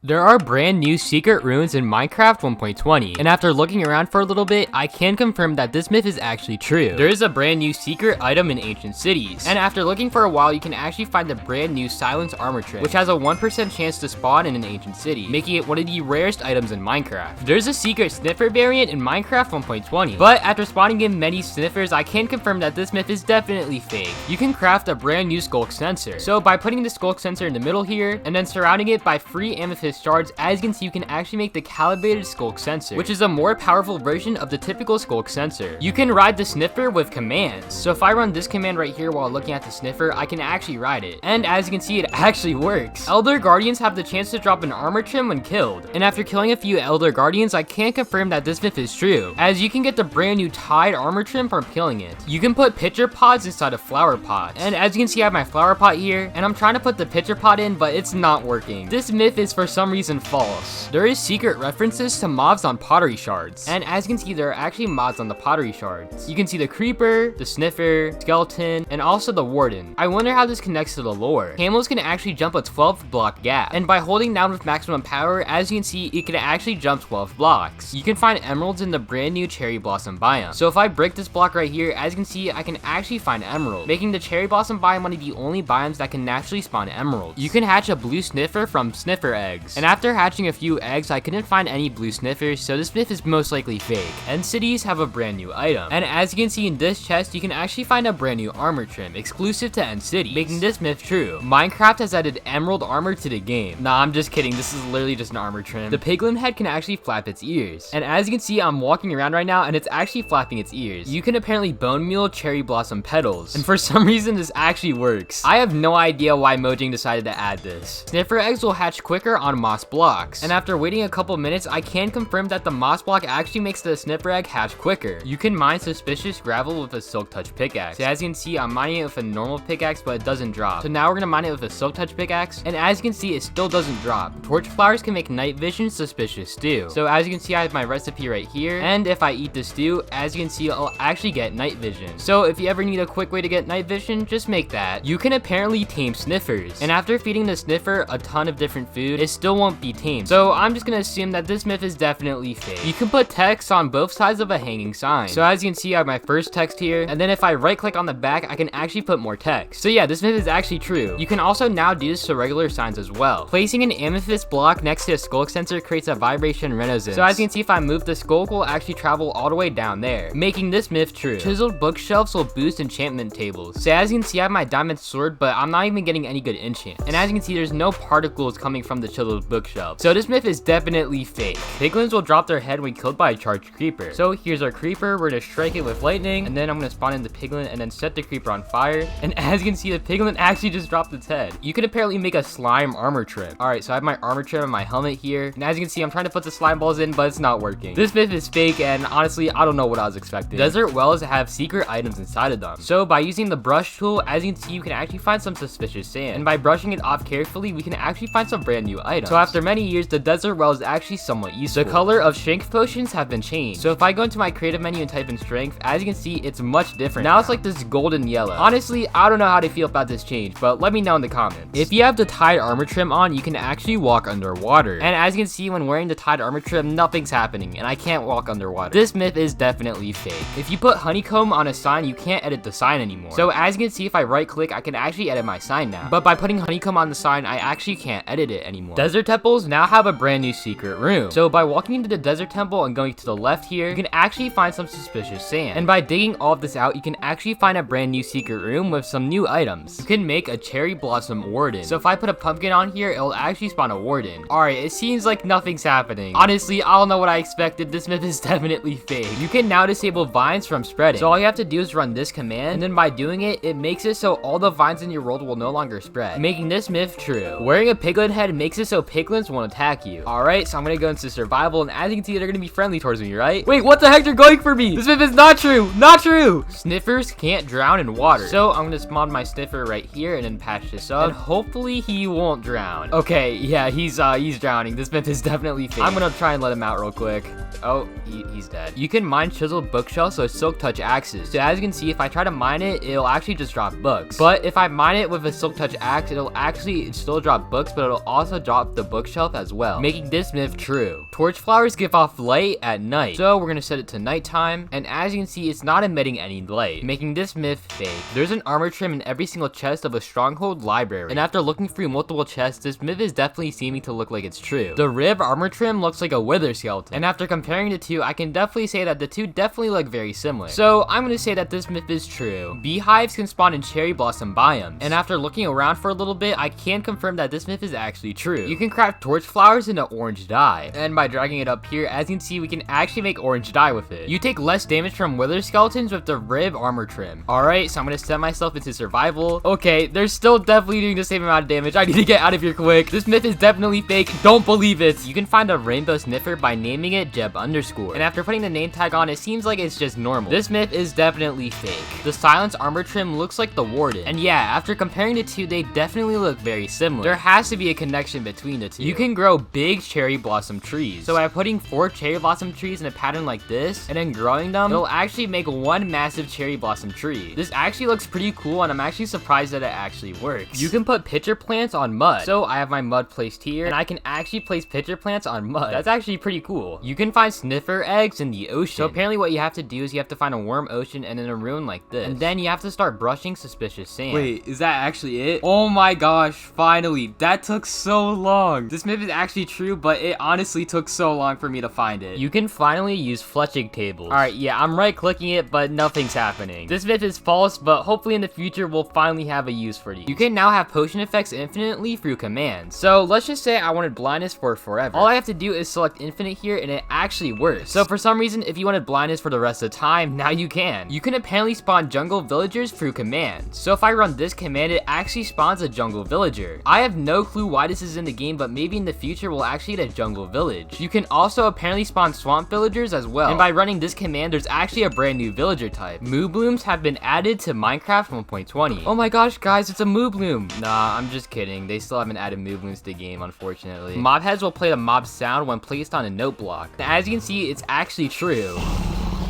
There are brand new secret runes in Minecraft 1.20, and after looking around for a little bit, I can confirm that this myth is actually true. There is a brand new secret item in ancient cities, and after looking for a while, you can actually find the brand new Silence Armor Trim, which has a 1% chance to spawn in an ancient city, making it one of the rarest items in Minecraft. There's a secret Sniffer variant in Minecraft 1.20, but after spawning in many Sniffers, I can confirm that this myth is definitely fake. You can craft a brand new Sculk sensor. So by putting the Sculk sensor in the middle here, and then surrounding it by free Amethyst Shards, as you can see, you can actually make the calibrated Sculk sensor, which is a more powerful version of the typical Sculk sensor. You can ride the Sniffer with commands. So if I run this command right here while looking at the Sniffer, I can actually ride it. And as you can see, it actually works. Elder Guardians have the chance to drop an armor trim when killed. And after killing a few Elder Guardians, I can confirm that this myth is true, as you can get the brand new Tide armor trim from killing it. You can put pitcher pods inside of flower pots. And as you can see, I have my flower pot here, and I'm trying to put the pitcher pot in, but it's not working. This myth is for some reason false. There is secret references to mobs on Pottery Shards, and as you can see, there are actually mods on the Pottery Shards. You can see the Creeper, the Sniffer, Skeleton, and also the Warden. I wonder how this connects to the lore. Camels can actually jump a 12 block gap, and by holding down with maximum power, as you can see, it can actually jump 12 blocks. You can find emeralds in the brand new Cherry Blossom biome. So if I break this block right here, as you can see, I can actually find emerald, making the Cherry Blossom biome one of the only biomes that can naturally spawn emeralds. You can hatch a blue Sniffer from Sniffer Eggs, and after hatching a few eggs, I couldn't find any blue Sniffers, so this myth is most likely fake. And cities have a brand new item, and as you can see in this chest, you can actually find a brand new armor trim exclusive to End City, making this myth true. Minecraft has added emerald armor to the game. Nah, I'm just kidding, this is literally just an armor trim. The Piglin head can actually flap its ears, and as you can see, I'm walking around right now and it's actually flapping its ears. You can apparently Bonemeal cherry blossom petals, and for some reason this actually works. I have no idea why Mojang decided to add this. Sniffer eggs will hatch quicker on moss blocks, and after waiting a couple minutes, I can confirm that the moss block actually makes the Sniffer egg hatch quicker. You can mine suspicious gravel with a silk touch pickaxe. So as you can see, I'm mining it with a normal pickaxe, but it doesn't drop. So now we're gonna mine it with a silk touch pickaxe, and as you can see, it still doesn't drop. Torchflowers can make night vision suspicious stew. So as you can see, I have my recipe right here, and if I eat the stew, as you can see, I'll actually get night vision. So if you ever need a quick way to get night vision, just make that. You can apparently tame Sniffers, and after feeding the Sniffer a ton of different food, it still won't be tamed. So I'm just gonna assume that this myth is definitely fake. You can put text on both sides of a hanging sign. So as you can see, I have my first text here, and then if I right click on the back, I can actually put more text. So yeah, this myth is actually true. You can also now do this to regular signs as well. Placing an amethyst block next to a Sculk sensor creates a vibration resonance. So as you can see, if I move, the Sculk will actually travel all the way down there, making this myth true. Chiseled bookshelves will boost enchantment tables. So as you can see, I have my diamond sword, but I'm not even getting any good enchant. And as you can see, there's no particles coming from the chiseled bookshelf. So this myth is definitely fake. Piglins will drop their head when killed by a charged creeper. So here's our creeper, we're gonna strike it with lightning, and then I'm gonna spawn in the piglin and then set the creeper on fire. And as you can see, the piglin actually just dropped its head. You can apparently make a slime armor trim. Alright, so I have my armor trim and my helmet here, and as you can see, I'm trying to put the slime balls in, but it's not working. This myth is fake, and honestly, I don't know what I was expecting. Desert wells have secret items inside of them. So by using the brush tool, as you can see, you can actually find some suspicious sand, and by brushing it off carefully, we can actually find some brand new items. So after many years, the desert well is actually somewhat useful. The color of strength potions have been changed. So if I go into my creative menu and type in strength, as you can see, it's much different. Now it's like this golden yellow. Honestly, I don't know how to feel about this change, but let me know in the comments. If you have the Tide armor trim on, you can actually walk underwater. And as you can see, when wearing the Tide armor trim, nothing's happening, and I can't walk underwater. This myth is definitely fake. If you put Honeycomb on a sign, you can't edit the sign anymore. So as you can see, if I right click, I can actually edit my sign now. But by putting Honeycomb on the sign, I actually can't edit it anymore. Desert temples now have a brand new secret room. So by walking into the desert temple and going to the left here, you can actually find some suspicious sand. And by digging all of this out, you can actually find a brand new secret room with some new items. You can make a cherry blossom warden. So if I put a pumpkin on here, it'll actually spawn a warden. Alright, it seems like nothing's happening. Honestly, I don't know what I expected. This myth is definitely fake. You can now disable vines from spreading. So all you have to do is run this command, and then by doing it, it makes it so all the vines in your world will no longer spread, making this myth true. Wearing a piglin head makes it so piglins won't attack you. Alright, so I'm gonna go into survival, and as you can see, they're gonna be friendly towards me, right? Wait, what the heck? They're going for me! This myth is not true! Not true! Sniffers can't drown in water. So I'm gonna spawn my Sniffer right here and then patch this up, and hopefully he won't drown. Okay, yeah, he's drowning. This myth is definitely fake. I'm gonna try and let him out real quick. Oh, he's dead. You can mine chiseled bookshelves with silk touch axes. So as you can see, if I try to mine it, it'll actually just drop books. But if I mine it with a silk touch axe, it'll actually still drop books, but it'll also drop up the bookshelf as well, making this myth true. Torchflowers give off light at night, so we're gonna set it to nighttime, and as you can see, it's not emitting any light, making this myth fake. There's an armor trim in every single chest of a Stronghold library, and after looking through multiple chests, this myth is definitely seeming to look like it's true. The rib armor trim looks like a wither skeleton, and after comparing the two, I can definitely say that the two definitely look very similar. So I'm gonna say that this myth is true. Beehives can spawn in cherry blossom biomes, and after looking around for a little bit, I can confirm that this myth is actually true. You can craft Torchflowers into orange dye, and by dragging it up here, as you can see, we can actually make orange dye with it. You take less damage from wither skeletons with the rib armor trim. Alright, so I'm gonna set myself into survival. Okay, they're still definitely doing the same amount of damage. I need to get out of here quick. This myth is definitely fake. Don't believe it. You can find a rainbow sniffer by naming it Jeb_. And after putting the name tag on, it seems like it's just normal. This myth is definitely fake. The silence armor trim looks like the Warden. And yeah, after comparing the two, they definitely look very similar. There has to be a connection between the two. You can grow big cherry blossom trees. So by putting 4 cherry blossom trees in a pattern like this, and then growing them, it'll actually make one massive cherry blossom tree. This actually looks pretty cool, and I'm actually surprised that it actually works. You can put pitcher plants on mud. So I have my mud placed here, and I can actually place pitcher plants on mud. That's actually pretty cool. You can find sniffer eggs in the ocean. So apparently what you have to do is you have to find a warm ocean and in a ruin like this. And then you have to start brushing suspicious sand. Wait, is that actually it? Oh my gosh, finally. That took so long. This myth is actually true, but it honestly took so long for me to find it. You can finally use fletching tables. Alright, yeah, I'm right clicking it, but nothing's happening. This myth is false, but hopefully in the future we'll finally have a use for these. You can now have potion effects infinitely through commands. So let's just say I wanted blindness for forever. All I have to do is select infinite here, and it actually works. So for some reason, if you wanted blindness for the rest of the time, now you can. You can apparently spawn jungle villagers through commands. So if I run this command, it actually spawns a jungle villager. I have no clue why this is in the game, but maybe in the future we'll actually get a jungle village. You can also apparently spawn swamp villagers as well. And by running this command, there's actually a brand new villager type. Mooblooms have been added to Minecraft 1.20. Oh my gosh, guys, it's a Moobloom. Nah, I'm just kidding. They still haven't added Mooblooms to the game, unfortunately. Mob heads will play the mob sound when placed on a note block. As you can see, it's actually true.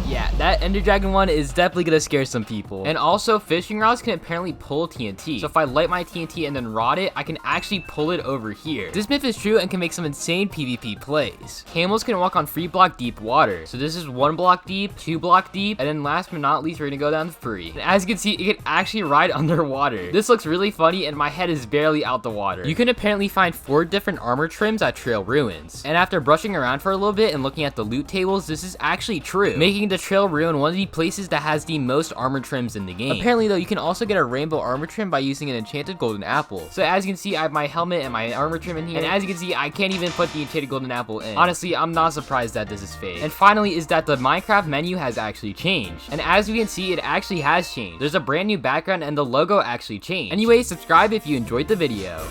Yeah, that Ender Dragon one is definitely gonna scare some people. And also, fishing rods can apparently pull TNT. So if I light my TNT and then rod it, I can actually pull it over here. This myth is true and can make some insane PvP plays. Camels can walk on 3 block deep water. So this is 1 block deep, 2 block deep, and then last but not least, we're gonna go down to 3. And as you can see, it can actually ride underwater. This looks really funny, and my head is barely out the water. You can apparently find 4 different armor trims at Trail Ruins. And after brushing around for a little bit and looking at the loot tables, this is actually true, making the Trail Ruin one of the places that has the most armor trims in the game. Apparently though, you can also get a rainbow armor trim by using an enchanted golden apple. So as you can see, I have my helmet and my armor trim in here, and as you can see, I can't even put the enchanted golden apple in. Honestly, I'm not surprised that this is fake. And finally is that the Minecraft menu has actually changed. And as you can see, it actually has changed. There's a brand new background and the logo actually changed. Anyway, subscribe if you enjoyed the video.